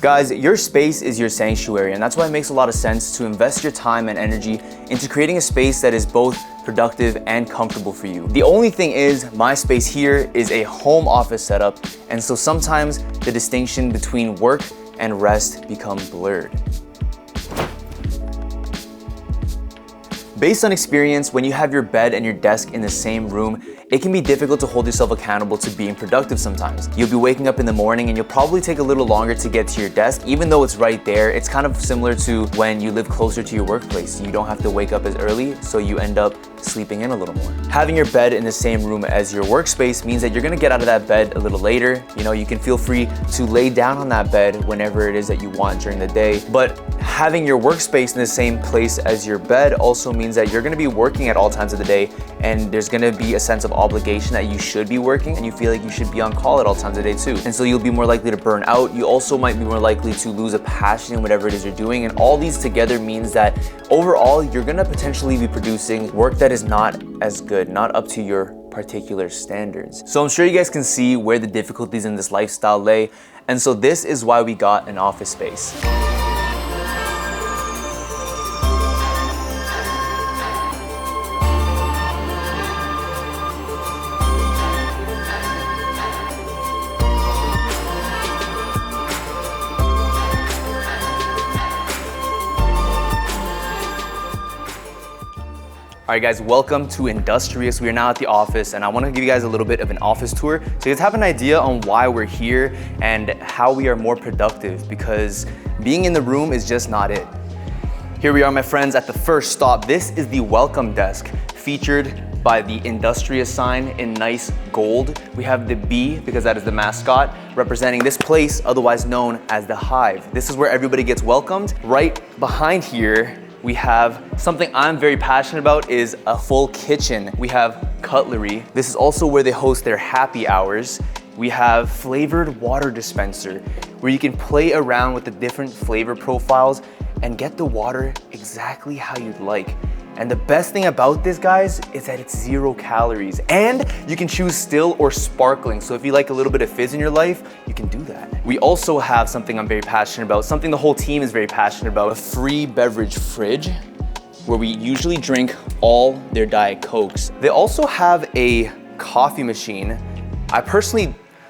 Guys, your space is your sanctuary, and that's why it makes a lot of sense to invest your time and energy into creating a space that is both productive and comfortable for you. The only thing is, my space here is a home office setup, and so sometimes the distinction between work and rest become blurred. Based on experience, when you have your bed and your desk in the same room, it can be difficult to hold yourself accountable to being productive sometimes. You'll be waking up in the morning and you'll probably take a little longer to get to your desk, even though it's right there. It's kind of similar to when you live closer to your workplace. You don't have to wake up as early, so you end up sleeping in a little more. Having your bed in the same room as your workspace means that you're gonna get out of that bed a little later. You can feel free to lay down on that bed whenever it is that you want during the day. But having your workspace in the same place as your bed also means that you're gonna be working at all times of the day, and there's gonna be a sense of obligation that you should be working, and you feel like you should be on call at all times of the day too. And so you'll be more likely to burn out. You also might be more likely to lose a passion in whatever it is you're doing. And all these together means that overall, you're gonna potentially be producing work that is not as good, not up to your particular standards. So I'm sure you guys can see where the difficulties in this lifestyle lay. And so this is why we got an office space. All right guys, welcome to Industrious. We are now at the office, and I want to give you guys a little bit of an office tour so you guys have an idea on why we're here and how we are more productive, because being in the room is just not it. Here we are, my friends, at the first stop. This is the welcome desk, featured by the Industrious sign in nice gold. We have the bee, because that is the mascot, representing this place, otherwise known as the Hive. This is where everybody gets welcomed. Right behind here, we have something I'm very passionate about, is a full kitchen. We have cutlery. This is also where they host their happy hours. We have flavored water dispenser, where you can play around with the different flavor profiles and get the water exactly how you'd like. And the best thing about this, guys, is that it's 0 calories. And you can choose still or sparkling. So if you like a little bit of fizz in your life, you can do that. We also have something I'm very passionate about, something the whole team is very passionate about, a free beverage fridge, where we usually drink all their Diet Cokes. They also have a coffee machine.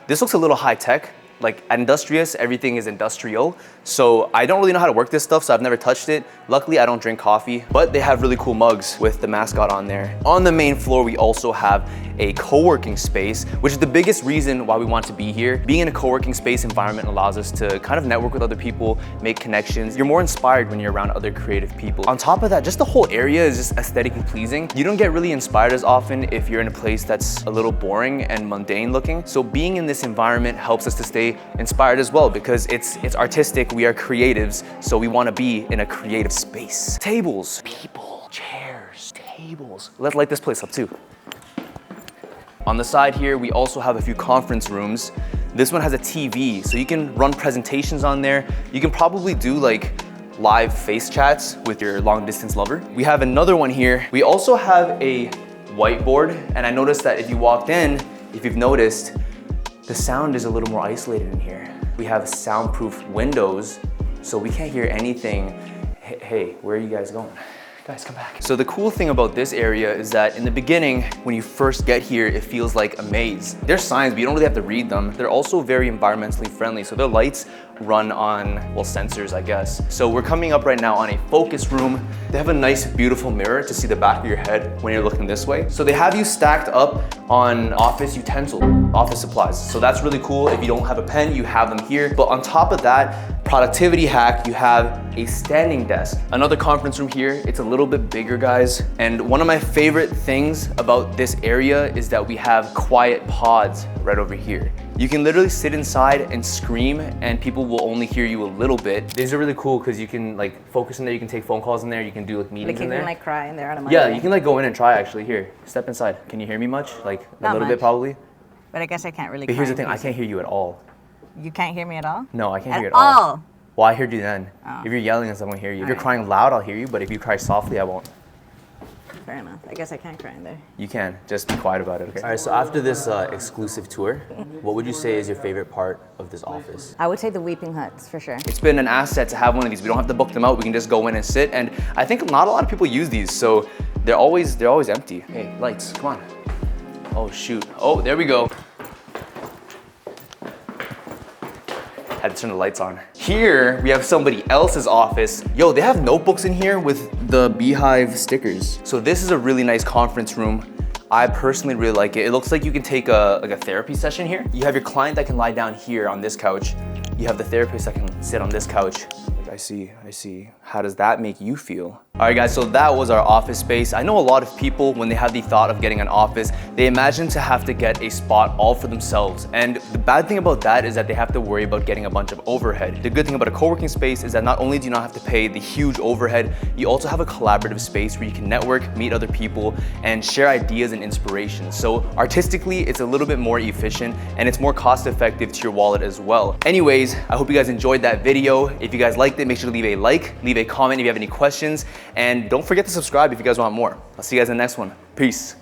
This looks a little high tech. Like at Industrious, everything is industrial. So I don't really know how to work this stuff, so I've never touched it. Luckily, I don't drink coffee, but they have really cool mugs with the mascot on there. On the main floor, we also have a co-working space, which is the biggest reason why we want to be here. Being in a co-working space environment allows us to kind of network with other people, make connections. You're more inspired when you're around other creative people. On top of that, just the whole area is just aesthetically pleasing. You don't get really inspired as often if you're in a place that's a little boring and mundane looking. So being in this environment helps us to stay inspired as well, because it's artistic. We are creatives, so we want to be in a creative space. Tables, people, chairs, tables. Let's light this place up too. On the side here, we also have a few conference rooms. This one has a TV, so you can run presentations on there. You can probably do like live face chats with your long distance lover. We have another one here. We also have a whiteboard, and I noticed that if you walked in, if you've noticed, the sound is a little more isolated in here. We have soundproof windows, so we can't hear anything. Hey, where are you guys going? Guys, come back. So the cool thing about this area is that in the beginning, when you first get here, it feels like a maze. There's signs, but you don't really have to read them. They're also very environmentally friendly. So their lights run on, well, sensors, I guess. So we're coming up right now on a focus room. They have a nice, beautiful mirror to see the back of your head when you're looking this way. So they have you stacked up on office utensils, office supplies. So that's really cool. If you don't have a pen, you have them here. But on top of that, productivity hack, you have a standing desk. Another conference room here. It's a little bit bigger, guys. And one of my favorite things about this area is that we have quiet pods right over here. You can literally sit inside and scream, and people will only hear you a little bit. These are really cool because you can like focus in there, you can take phone calls in there, you can do like meetings in there. Like you can like cry in there on a Monday. Yeah, you can like go in and try actually. Here, step inside. Can you hear me much? Like a little bit probably? But I guess I can't really But here's the thing, I can't hear you at all. You can't hear me at all? No, I can't hear you at all. Well, I heard you then. Oh. If you're yelling, I won't hear you. If you're crying loud, I'll hear you, but if you cry softly, I won't. fair enough. I guess I can't cry in there. You can, just be quiet about it, okay? All right, so after this exclusive tour, what would you say is your favorite part of this office? I would say the weeping huts for sure. It's been an asset to have one of these. We don't have to book them out. We can just go in and sit. And I think not a lot of people use these, so they're always empty. Hey, lights, come on. Oh shoot. Oh, there we go. Had to turn the lights on. Here, we have somebody else's office. Yo, they have notebooks in here with the beehive stickers. So this is a really nice conference room. I personally really like it. It looks like you can take a therapy session here. You have your client that can lie down here on this couch. You have the therapist that can sit on this couch. I see. How does that make you feel? All right guys, so that was our office space. I know a lot of people, when they have the thought of getting an office, they imagine to have to get a spot all for themselves. And the bad thing about that is that they have to worry about getting a bunch of overhead. The good thing about a co-working space is that not only do you not have to pay the huge overhead, you also have a collaborative space where you can network, meet other people, and share ideas and inspiration. So artistically, it's a little bit more efficient and it's more cost effective to your wallet as well. Anyways, I hope you guys enjoyed that video. If you guys liked it, make sure to leave a like, leave a comment if you have any questions, and don't forget to subscribe if you guys want more. I'll see you guys in the next one. Peace.